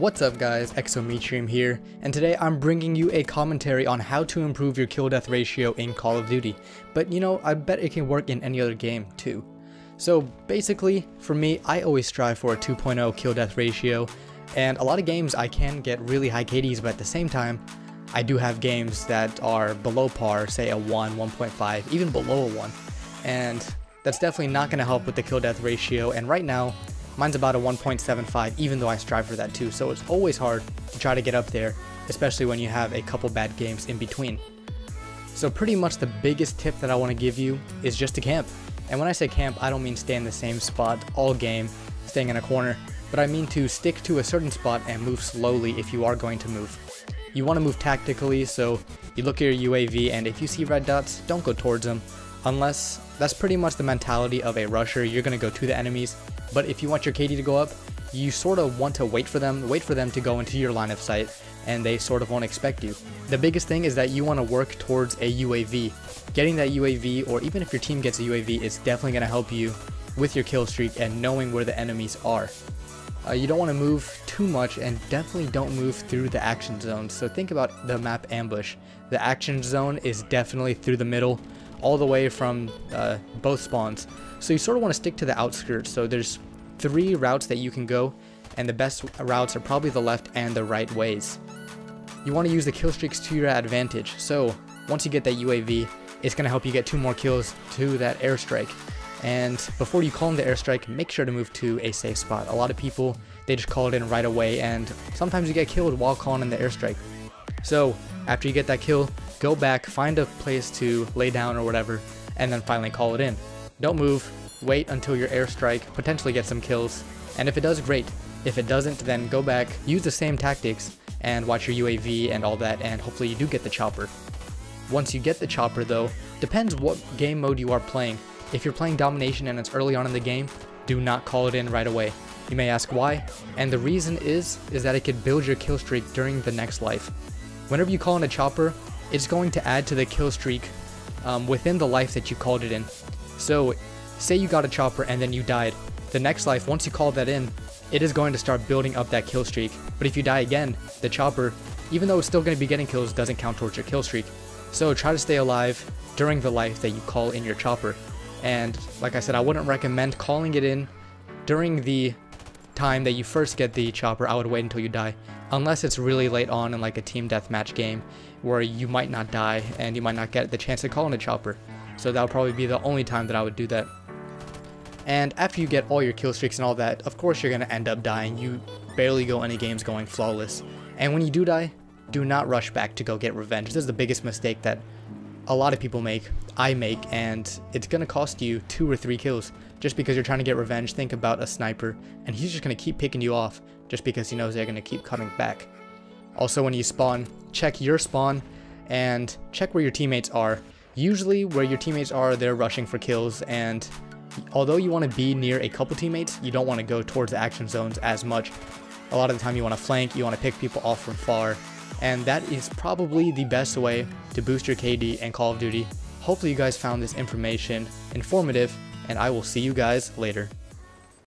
What's up guys, Exometrium here, and today I'm bringing you a commentary on how to improve your kill death ratio in Call of Duty. But you know, I bet it can work in any other game too. So basically, for me, I always strive for a 2.0 kill death ratio, and a lot of games I can get really high KDs, but at the same time, I do have games that are below par, say a 1, 1.5, even below a 1, and that's definitely not going to help with the kill death ratio, and right now, mine's about a 1.75, even though I strive for that too, so it's always hard to try to get up there, especially when you have a couple bad games in between. So pretty much the biggest tip that I want to give you is just to camp. And when I say camp, I don't mean stay in the same spot all game, staying in a corner, but I mean to stick to a certain spot and move slowly if you are going to move. You want to move tactically, so you look at your UAV, and if you see red dots, don't go towards them, unless that's pretty much the mentality of a rusher. You're going to go to the enemies. But if you want your KD to go up, you sort of want to wait for them to go into your line of sight, and they sort of won't expect you. The biggest thing is that you want to work towards a UAV. Getting that UAV, or even if your team gets a UAV, is definitely going to help you with your kill streak and knowing where the enemies are. You don't want to move too much, and definitely don't move through the action zone. So think about the map ambush. The action zone is definitely through the middle, all the way from both spawns. So you sort of want to stick to the outskirts. So there's 3 routes that you can go, and the best routes are probably the left and the right ways. You want to use the kill streaks to your advantage. So once you get that UAV, it's going to help you get 2 more kills to that airstrike. And before you call in the airstrike, make sure to move to a safe spot. A lot of people, they just call it in right away, and sometimes you get killed while calling in the airstrike. So after you get that kill, go back, find a place to lay down or whatever, and then finally call it in. Don't move, wait until your airstrike, potentially get some kills, and if it does, great. If it doesn't, then go back, use the same tactics, and watch your UAV and all that, and hopefully you do get the chopper. Once you get the chopper though, depends what game mode you are playing. If you're playing domination and it's early on in the game, do not call it in right away. You may ask why, and the reason is that it could build your kill streak during the next life. Whenever you call in a chopper, it's going to add to the kill streak within the life that you called it in. So say you got a chopper and then you died. The next life, once you call that in, it is going to start building up that kill streak. But if you die again, the chopper, even though it's still going to be getting kills, doesn't count towards your kill streak. So try to stay alive during the life that you call in your chopper. And like I said, I wouldn't recommend calling it in during the time that you first get the chopper. I would wait until you die, unless it's really late on in like a team deathmatch game where you might not die and you might not get the chance to call in a chopper. So that'll probably be the only time that I would do that. And after you get all your kill streaks and all that, of course you're going to end up dying. You barely go any games going flawless. And when you do die, do not rush back to go get revenge. This is the biggest mistake that a lot of people make, I make, and it's going to cost you 2 or 3 kills. Just because you're trying to get revenge, think about a sniper, and he's just going to keep picking you off just because he knows they're going to keep coming back. Also, when you spawn, check your spawn and check where your teammates are. Usually where your teammates are, they're rushing for kills, and although you want to be near a couple teammates, you don't want to go towards the action zones as much. A lot of the time you want to flank, you want to pick people off from far, and that is probably the best way to boost your KD in Call of Duty. Hopefully you guys found this information informative, and I will see you guys later.